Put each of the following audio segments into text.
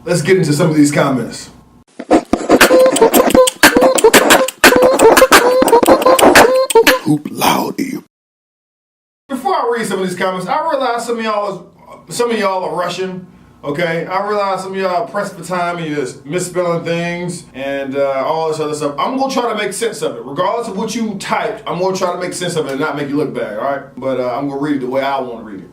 Let's get into some of these comments. Hoop loudy. Before I read some of these comments, I realize some of y'all are Russian. Okay, I realize some of y'all are pressed for time and you're just misspelling things and all this other stuff. I'm gonna try to make sense of it. Regardless of what you typed, I'm gonna try to make sense of it and not make you look bad, all right? But I'm gonna read it the way I wanna read it.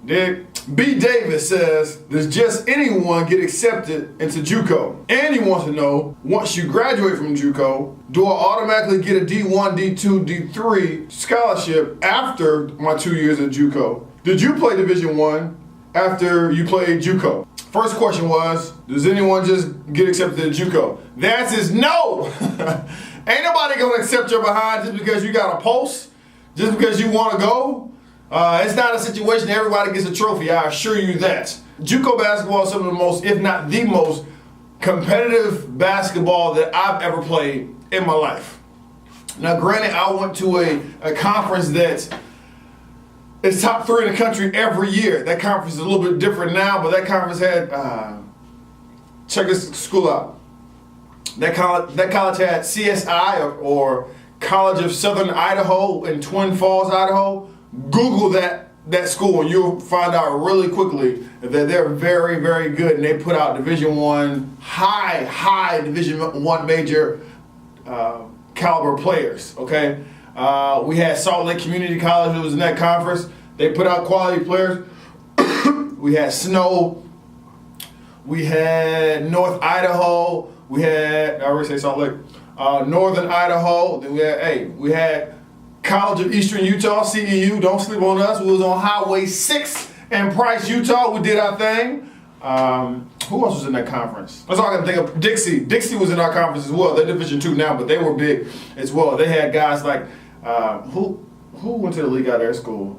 Dig? B. Davis says, does just anyone get accepted into JUCO? And he wants to know, once you graduate from JUCO, do I automatically get a D1, D2, D3 scholarship after my 2 years at JUCO? Did you play Division I after you played JUCO? First question was, does anyone just get accepted to JUCO? The answer is no. Ain't nobody gonna accept your behind just because you got a post, just because you wanna go. It's not a situation everybody gets a trophy, I assure you that. JUCO basketball is some of the most, if not the most, competitive basketball that I've ever played in my life. Now granted, I went to a conference that is top 3 in the country every year. That conference is a little bit different now, but that conference had, check this school out. That college had CSI or College of Southern Idaho in Twin Falls, Idaho. Google that school and you'll find out really quickly that they're very, very good and they put out Division I, high Division I major caliber players, okay? We had Salt Lake Community College that was in that conference. They put out quality players. We had Snow. We had North Idaho. We had, I already say Salt Lake, Northern Idaho. Then we had College of Eastern Utah, CEU, don't sleep on us. We was on Highway 6 in Price, Utah. We did our thing. Who else was in that conference? That's all I can think of. Dixie. Dixie was in our conference as well. They're Division II now, but they were big as well. They had guys like, who went to the league out of their school?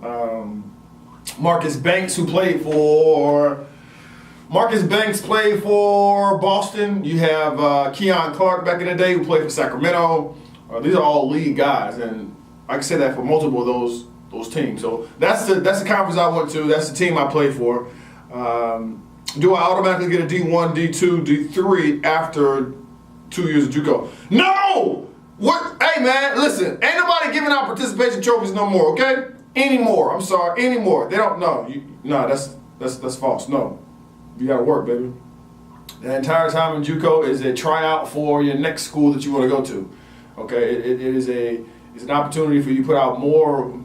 Marcus Banks, who played for, Marcus Banks played for Boston. You have Keon Clark back in the day who played for Sacramento. These are all league guys, and I can say that for multiple of those teams. So that's the conference I went to. That's the team I played for. Do I automatically get a D1, D2, D3 after 2 years of JUCO? No! What? Hey man, listen. Ain't nobody giving out participation trophies no more. Okay? Anymore. I'm sorry. Anymore. They don't. No. That's false. No. You gotta work, baby. The entire time in JUCO is a tryout for your next school that you want to go to. Okay? It is an opportunity for you to put out more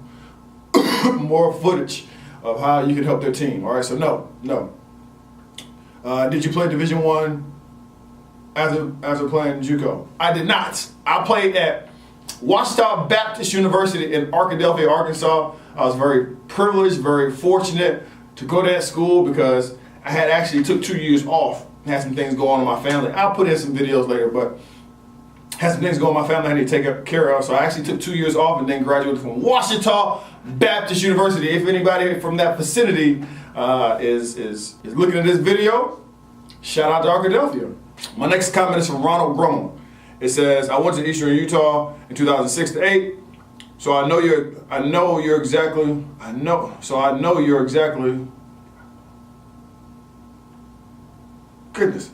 footage of how you can help their team. All right, so no. Did you play Division I after playing JUCO? I did not. I played at Ouachita Baptist University in Arkadelphia, Arkansas. I was very privileged, very fortunate to go to that school because I had actually took 2 years off. Had some things going on in my family. I'll put in some videos later, but had some things going on in my family I need to take care of. So I actually took 2 years off and then graduated from Ouachita Baptist University. If anybody from that vicinity is looking at this video, shout out to Arkadelphia. My next comment is from Ronald Grummel. It says, I went to Eastern Utah in 2006 to 8. So I know you're exactly. Goodness.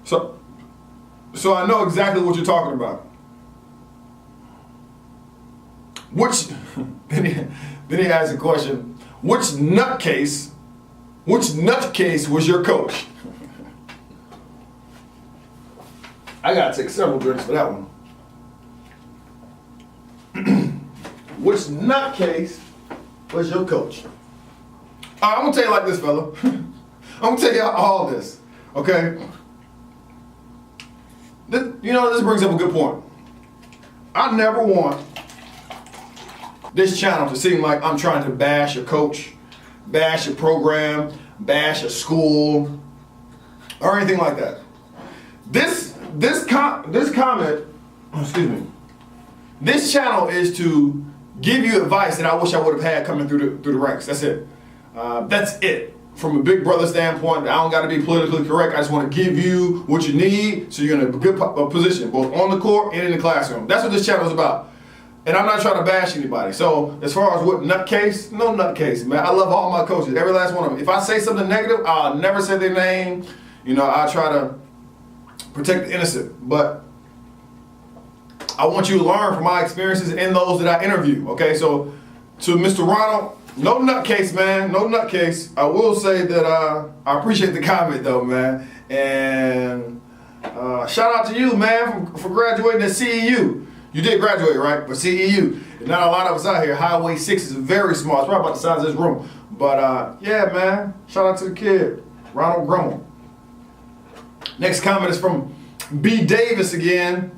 So I know exactly what you're talking about. Then he asks a question, which nutcase was your coach? I gotta take several drinks for that one. Which nutcase was your coach? I'm gonna tell you like this, fella. I'm gonna tell you all this, okay? This brings up a good point. I never want this channel to seem like I'm trying to bash a coach, bash a program, bash a school, or anything like that. This channel is to give you advice that I wish I would have had coming through the ranks. That's it. That's it. From a big brother standpoint, I don't got to be politically correct. I just want to give you what you need so you're in a good position, both on the court and in the classroom. That's what this channel is about. And I'm not trying to bash anybody. So as far as what nutcase, no nutcase, man. I love all my coaches, every last one of them. If I say something negative, I'll never say their name. You know, I try to protect the innocent, but I want you to learn from my experiences and those that I interview, okay? So, to Mr. Ronald, no nutcase, man, no nutcase. I will say that I appreciate the comment, though, man. And shout out to you, man, for graduating at CEU. You did graduate, right? But CEU. Not a lot of us out here. Highway 6 is very small. It's probably about the size of this room. But, yeah, man, shout out to the kid, Ronald Grummel. Next comment is from B. Davis again.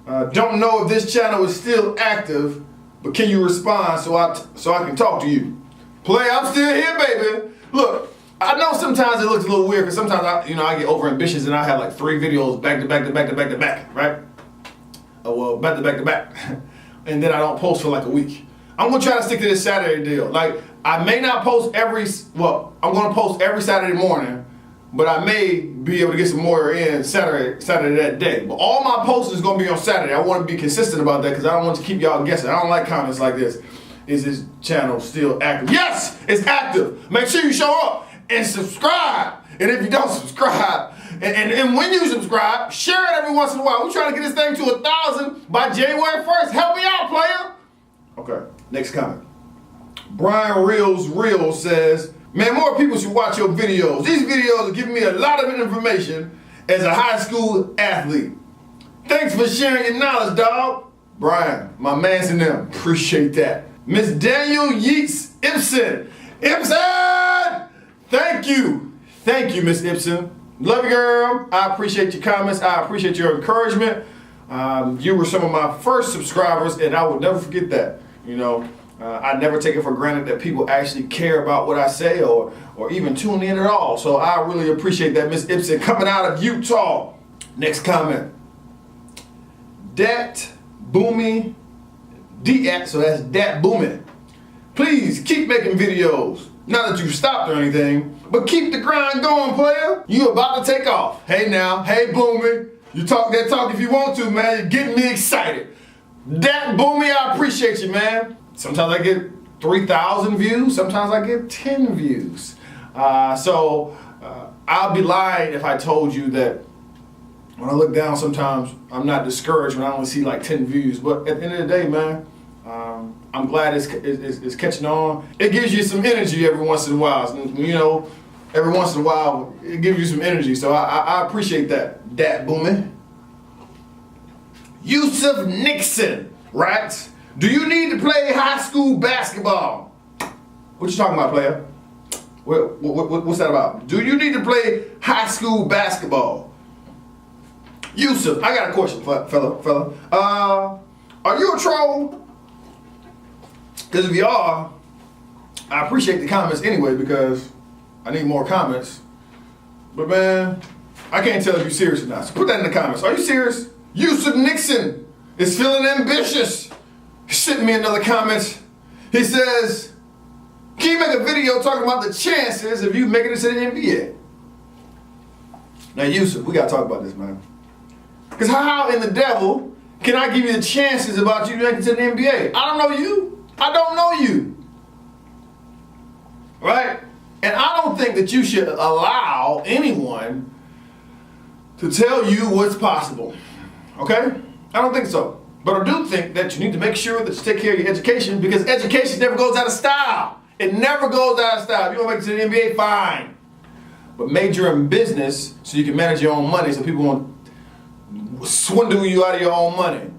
Don't know if this channel is still active, but can you respond so I can talk to you? Play, I'm still here, baby. Look, I know sometimes it looks a little weird because sometimes I get over ambitious and I have like 3 videos back to back to back to back to back, right? Well, back to back to back, and then I don't post for like a week. I'm gonna try to stick to this Saturday deal. Like I may not post I'm gonna post every Saturday morning, but I may be able to get some more in Saturday that day. But all my posts is gonna be on Saturday. I want to be consistent about that because I don't want to keep y'all guessing. I don't like comments like this. Is this channel still active? Yes, it's active. Make sure you show up and subscribe. And if you don't subscribe, and when you subscribe, share it every once in a while. We're trying to get this thing to 1,000 by January 1st. Help me out, player. Okay, next comment. Brian Reels says, man, more people should watch your videos. These videos are giving me a lot of information as a high school athlete. Thanks for sharing your knowledge, dog. Brian, my man's in them. Appreciate that. Miss Daniel Yeats Ibsen. Ibsen! Thank you. Thank you, Miss Ibsen. Love you, girl. I appreciate your comments. I appreciate your encouragement. You were some of my first subscribers, and I will never forget that. You know, I never take it for granted that people actually care about what I say or even tune in at all. So I really appreciate that, Miss Ibsen, coming out of Utah. Next comment. Dat Boomy Diat, so that's Dat Boomy. Please keep making videos. Not that you've stopped or anything, but keep the grind going, player. You about to take off. Hey now, hey Boomy. You talk that talk if you want to, man. You're getting me excited. Dat Boomy, I appreciate you, man. Sometimes I get 3,000 views. Sometimes I get 10 views. So I'll be lying if I told you that when I look down sometimes I'm not discouraged when I only see like 10 views. But at the end of the day, man, I'm glad it's catching on. It gives you some energy every once in a while. You know, every once in a while it gives you some energy. So I appreciate that. Dat Boomy. Yusuf Nixon, right? Do you need to play high school basketball? What you talking about, player? What's that about? Do you need to play high school basketball? Yusuf, I got a question, fella. Are you a troll? Because if you are, I appreciate the comments anyway because I need more comments. But man, I can't tell if you're serious or not. So put that in the comments. Are you serious? Yusuf Nixon is feeling ambitious. He sent me another comment. He says, can you make a video talking about the chances of you making it to the NBA? Now, Yusuf, we got to talk about this, man. Because how in the devil can I give you the chances about you making it to the NBA? I don't know you. I don't know you. Right? And I don't think that you should allow anyone to tell you what's possible. Okay? I don't think so. But I do think that you need to make sure that you take care of your education because education never goes out of style. It never goes out of style. If you want to make it to the NBA, fine. But major in business so you can manage your own money so people won't swindle you out of your own money.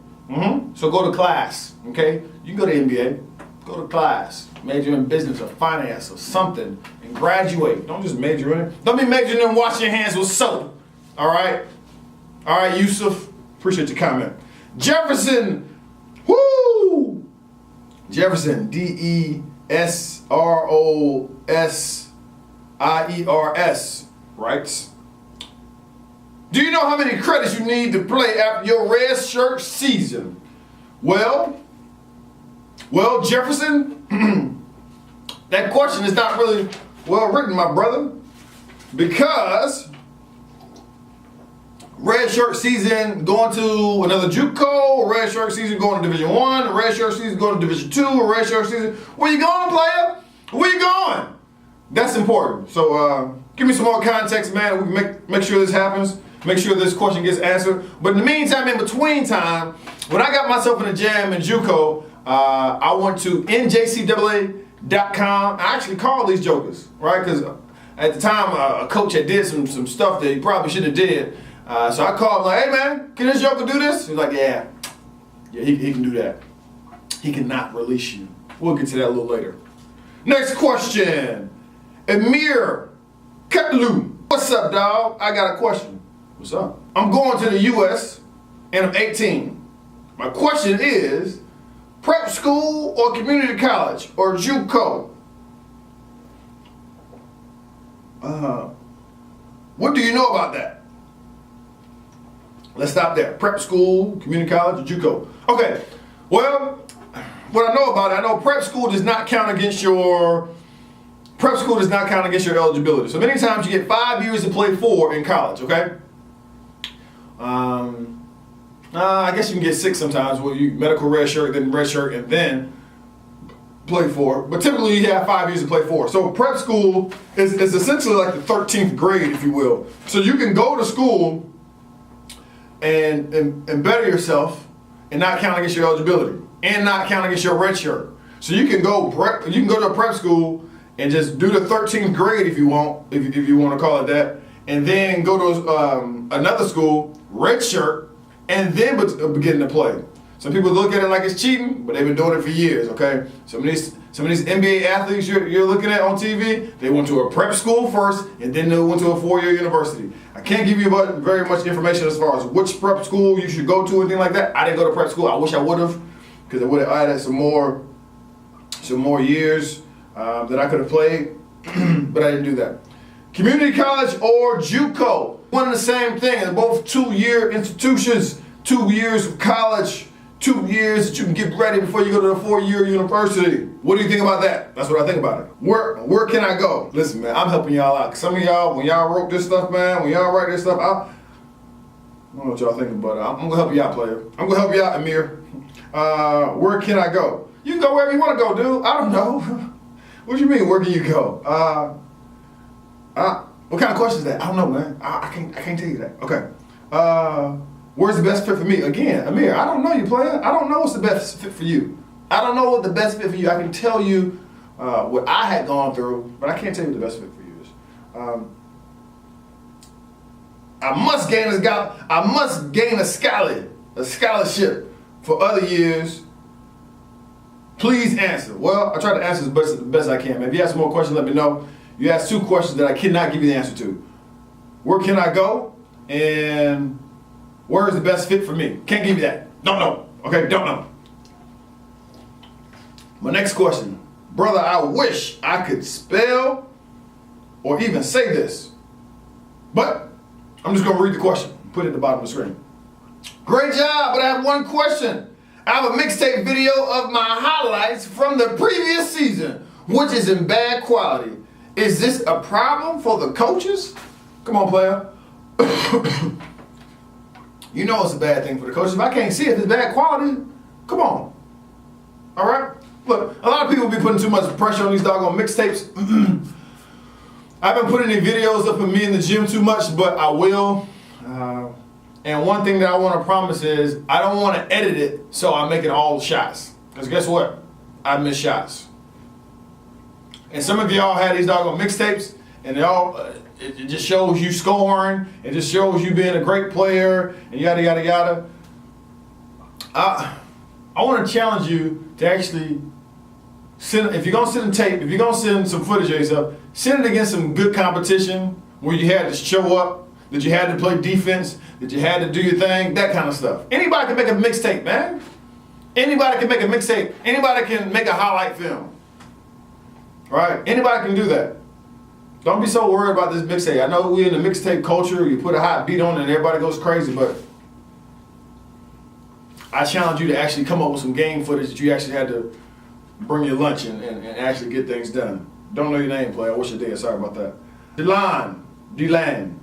So go to class, okay? You can go to NBA, go to class, major in business or finance or something, and graduate. Don't just major in it. Don't be majoring in washing your hands with soap, all right? All right, Yusuf, appreciate your comment. Jefferson, woo! Jefferson, DESROSIERS, right? Do you know how many credits you need to play after your red shirt season? Well, Jefferson, that question is not really well written, my brother, because red shirt season going to another JUCO, red shirt season going to Division I, red shirt season going to Division II, red shirt season. Where you going, player? Where you going? That's important. So give me some more context, man. We can make sure this happens. Make sure this question gets answered. But in the meantime, in between time, when I got myself in a jam in JUCO, I went to njcaa.com. I actually called these jokers, right? Because at the time, a coach had did some stuff that he probably shouldn't have did. So I called him like, hey man, can this joker do this? He's like, yeah, he can do that. He cannot release you. We'll get to that a little later. Next question. Amir Kutlu. What's up, dog? I got a question. What's up? I'm going to the U.S. and I'm 18. My question is, prep school or community college or JUCO? What do you know about that? Let's stop there. Prep school, community college, or JUCO. Okay, well, what I know about it, I know prep school does not count against your eligibility. So many times you get 5 years to play 4 in college, okay? I guess you can get 6 sometimes where you medical red shirt, then red shirt, and then play 4. But typically you have 5 years to play 4. So prep school is essentially like the 13th grade, if you will. So you can go to school and better yourself and not count against your eligibility and not count against your red shirt. So you can go to a prep school and just do the 13th grade if you want, if you want to call it that, and then go to another school, red shirt, and then begin to play. Some people look at it like it's cheating, but they've been doing it for years, okay? Some of these NBA athletes you're looking at on TV, they went to a prep school first, and then they went to a 4-year university. I can't give you very much information as far as which prep school you should go to, anything like that. I didn't go to prep school. I wish I would have, because it would have added some more years that I could have played, but I didn't do that. Community college or JUCO, one and the same thing. They're both 2-year institutions, 2 years of college, 2 years that you can get ready before you go to the 4-year university. What do you think about that? That's what I think about it. Where can I go? Listen, man, I'm helping y'all out. Some of y'all, when y'all wrote this stuff, man, when y'all write this stuff, I don't know what y'all think about it. I'm gonna help you out, player. I'm gonna help you out, Amir. Where can I go? You can go wherever you want to go, dude. I don't know. What do you mean, where can you go? What kind of question is that? I don't know, man. I can't tell you that. Okay. Where's the best fit for me? Again, Amir, I don't know you, player. I don't know what's the best fit for you. I don't know what the best fit for you. I can tell you what I had gone through, but I can't tell you what the best fit for you is. I must gain a scholarship for other years. Please answer. Well, I try to answer as best I can. If you have some more questions, let me know. You asked 2 questions that I cannot give you the answer to. Where can I go? And where is the best fit for me? Can't give you that. Don't know. Okay, don't know. My next question. Brother, I wish I could spell or even say this. But I'm just going to read the question. Put it at the bottom of the screen. Great job, but I have one question. I have a mixtape video of my highlights from the previous season, which is in bad quality. Is this a problem for the coaches? Come on, player. You know it's a bad thing for the coaches. If I can't see it, if it's bad quality, come on. All right? Look, a lot of people be putting too much pressure on these doggone mixtapes. I haven't put any videos up of me in the gym too much, but I will. And one thing that I want to promise is I don't want to edit it so I make it all shots. Because guess what? I miss shots. And some of y'all had these doggone mixtapes, and it just shows you scoring. It just shows you being a great player, and yada, yada, yada. I want to challenge you to actually send, if you're going to send tape, if you're going to send some footage of yourself, send it against some good competition where you had to show up, that you had to play defense, that you had to do your thing, that kind of stuff. Anybody can make a mixtape, man. Anybody can make a mixtape. Anybody can make a highlight film. Right? Anybody can do that. Don't be so worried about this mixtape. I know we're in the mixtape culture. You put a hot beat on it and everybody goes crazy, but I challenge you to actually come up with some game footage that you actually had to bring your lunch and actually get things done. Don't know your name, player. I wish I did. Sorry about that. Delan.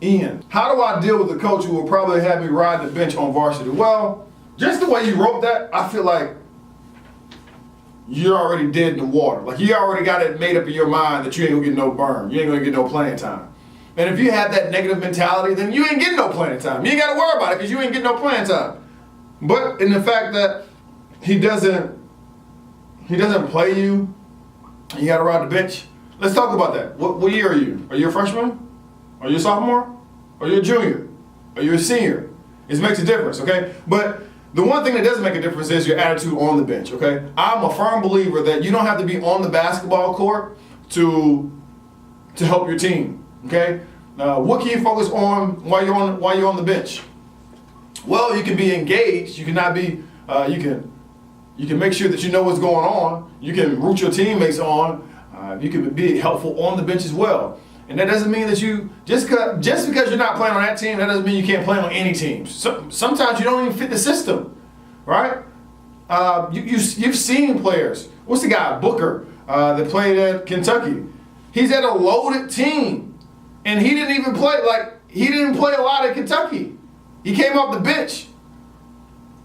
Ian. How do I deal with the coach who will probably have me ride the bench on varsity? Well, just the way you wrote that, I feel like you're already dead in the water. Like you already got it made up in your mind that you ain't gonna get no burn. You ain't gonna get no playing time. And if you have that negative mentality, then you ain't getting no playing time. You ain't gotta worry about it because you ain't getting no playing time. But in the fact that he doesn't play you, you gotta ride the bench. Let's talk about that. What year are you? Are you a freshman? Are you a sophomore? Are you a junior? Are you a senior? It makes a difference, okay? But the one thing that doesn't make a difference is your attitude on the bench, okay? I'm a firm believer that you don't have to be on the basketball court to help your team, okay? What can you focus on while you're on the bench? Well, you can be engaged. You cannot be. You can make sure that you know what's going on. You can root your teammates on. You can be helpful on the bench as well. And that doesn't mean that you just because you're not playing on that team, that doesn't mean you can't play on any team. Sometimes you don't even fit the system, right? You've seen players. What's the guy Booker that played at Kentucky? He's at a loaded team, and he didn't even play. He didn't play a lot at Kentucky. He came off the bench,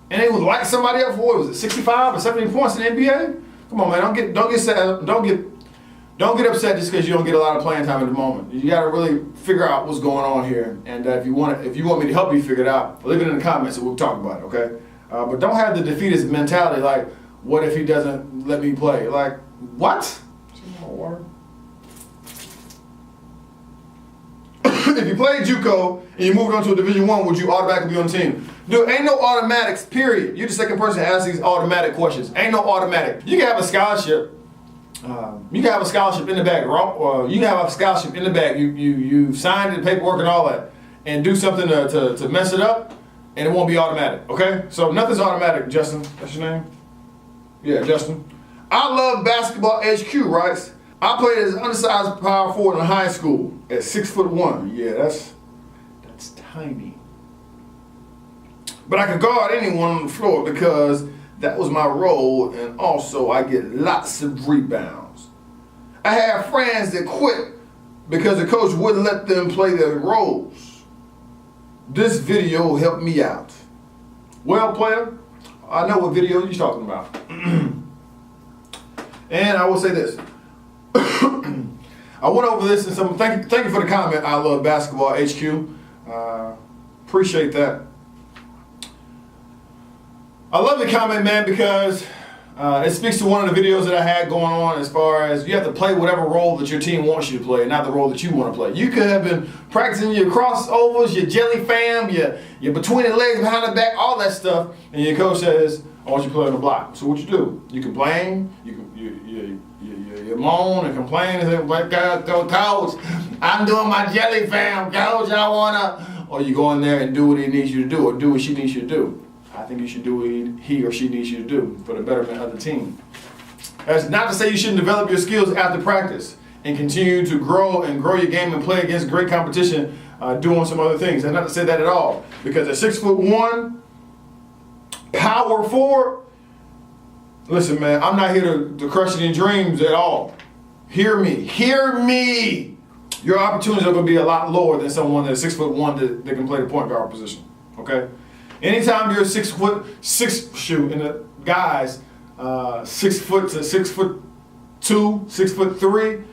and they would light somebody up for what was it, 65 or 70 points in the NBA? Come on, man, don't get upset just because you don't get a lot of playing time at the moment. You got to really figure out what's going on here, and if you want me to help you figure it out, leave it in the comments and we'll talk about it, okay? But don't have the defeatist mentality like, what if he doesn't let me play? Like, what? If you played JUCO and you moved on to a Division I, would you automatically be on the team? Dude, ain't no automatics, period. You're the second person to ask these automatic questions. Ain't no automatic. You can have a scholarship. You can have a scholarship in the bag, you can have a scholarship in the bag. You signed the paperwork and all that, and do something to mess it up, and it won't be automatic. Okay, so nothing's automatic. Justin, that's your name? Yeah, Justin. I love basketball. HQ writes, I played as an undersized power forward in high school at 6'1". Yeah, that's tiny. But I could guard anyone on the floor because that was my role, and also I get lots of rebounds. I have friends that quit because the coach wouldn't let them play their roles. This video helped me out. Well, player, I know what video you're talking about. And I will say this. I went over this and thank you for the comment. I love basketball HQ. Appreciate that. I love the comment, man, because it speaks to one of the videos that I had going on as far as you have to play whatever role that your team wants you to play, not the role that you want to play. You could have been practicing your crossovers, your jelly fam, your between the legs, behind the back, all that stuff, and your coach says, I want you to play on the block. So what you do? You complain, you moan and complain and say, coach, I'm doing my jelly fam, coach, I wanna. Or you go in there and do what he needs you to do, or do what she needs you to do. I think you should do what he or she needs you to do for the betterment of the team. That's not to say you shouldn't develop your skills after practice and continue to grow your game and play against great competition doing some other things. That's not to say that at all. Because at 6'1", power forward, listen, man, I'm not here to crush any dreams at all. Hear me. Your opportunities are going to be a lot lower than someone that's 6'1" that can play the point guard position, okay? Anytime you're 6'6", and the guys 6 foot to 6'2", 6'3",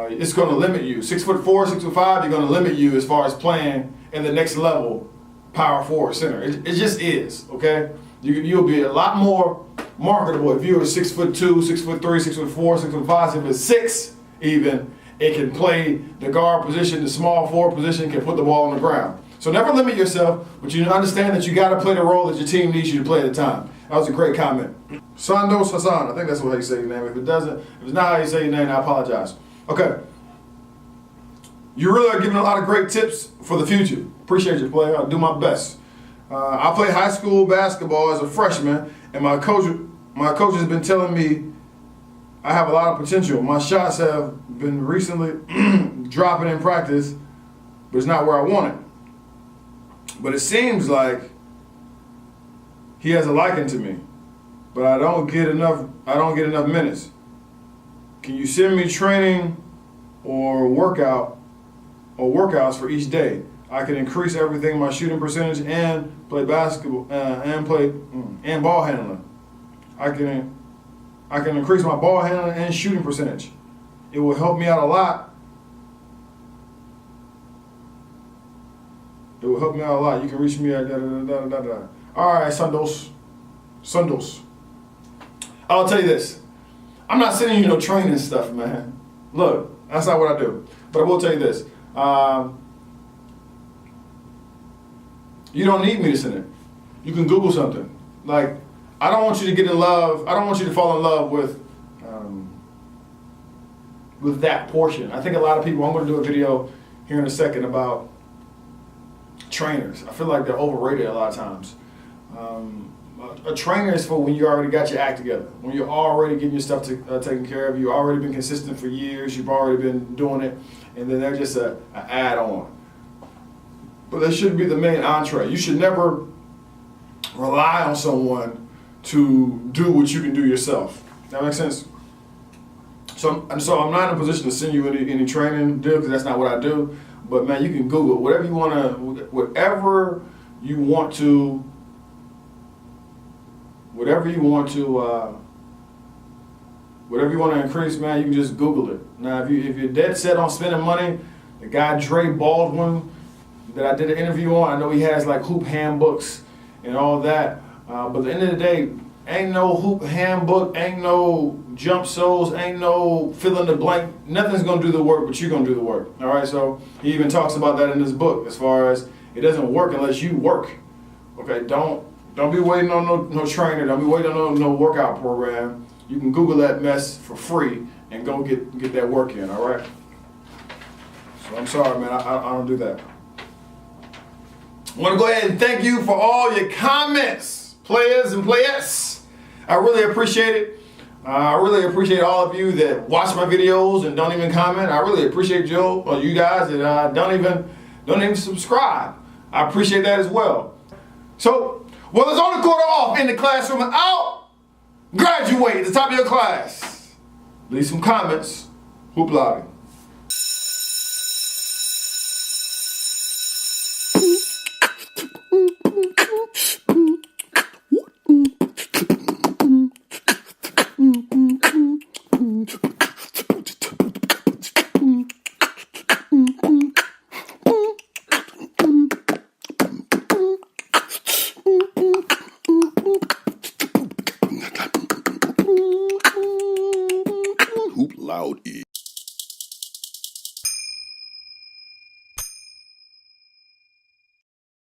it's going to limit you. 6'4", 6'5", you're going to limit you as far as playing in the next level, power forward, center. It just is, okay? You'll be a lot more marketable if you're 6'2", 6'3", 6'4", 6'5", 6'6", even. It can play the guard position, the small forward position, can put the ball on the ground. So never limit yourself, but you understand that you got to play the role that your team needs you to play at the time. That was a great comment. Sandos Hassan, I think that's how you say your name. If it's not how you say your name, I apologize. Okay. You really are giving a lot of great tips for the future. Appreciate you, player. I'll do my best. I played high school basketball as a freshman, and my coach has been telling me I have a lot of potential. My shots have been recently dropping in practice, but it's not where I want it. But it seems like he has a liking to me, but I don't get enough minutes. Can you send me training or workouts for each day? I can increase everything, my shooting percentage, and play basketball and ball handling. I I can increase my ball handling and shooting percentage. It will help me out a lot. It will help me out a lot. You can reach me at All right, Sundos. I'll tell you this. I'm not sending you no training stuff, man. Look, that's not what I do. But I will tell you this. You don't need me to send it. You can Google something. Like, I don't want you to get in love. I don't want you to fall in love with that portion. I think a lot of people, I'm going to do a video here in a second about trainers. I feel like they're overrated a lot of times. A trainer is for when you already got your act together, when you're already getting your stuff taken care of, you've already been consistent for years, you've already been doing it, and then they're just an add-on. But they shouldn't be the main entree. You should never rely on someone to do what you can do yourself. That makes sense? So I'm not in a position to send you any training deal, because that's not what I do. But man, you can Google whatever you want to increase, man. You can just Google it. Now, if you're dead set on spending money, the guy Dre Baldwin that I did an interview on, I know he has like hoop handbooks and all that. But at the end of the day, ain't no hoop handbook, ain't no jump soles, ain't no fill in the blank. Nothing's gonna do the work, but you're gonna do the work. All right, so he even talks about that in his book, as far as it doesn't work unless you work. Okay, don't be waiting on no trainer. Don't be waiting on no workout program. You can Google that mess for free and go get that work in. All right. So I'm sorry, man. I don't do that. I want to go ahead and thank you for all your comments, players and players. I really appreciate it. I really appreciate all of you that watch my videos and don't even comment. I really appreciate you guys that don't even subscribe. I appreciate that as well. So, whether it's on the court or off, in the classroom and out, graduate at the top of your class. Leave some comments. Hoop Lottie.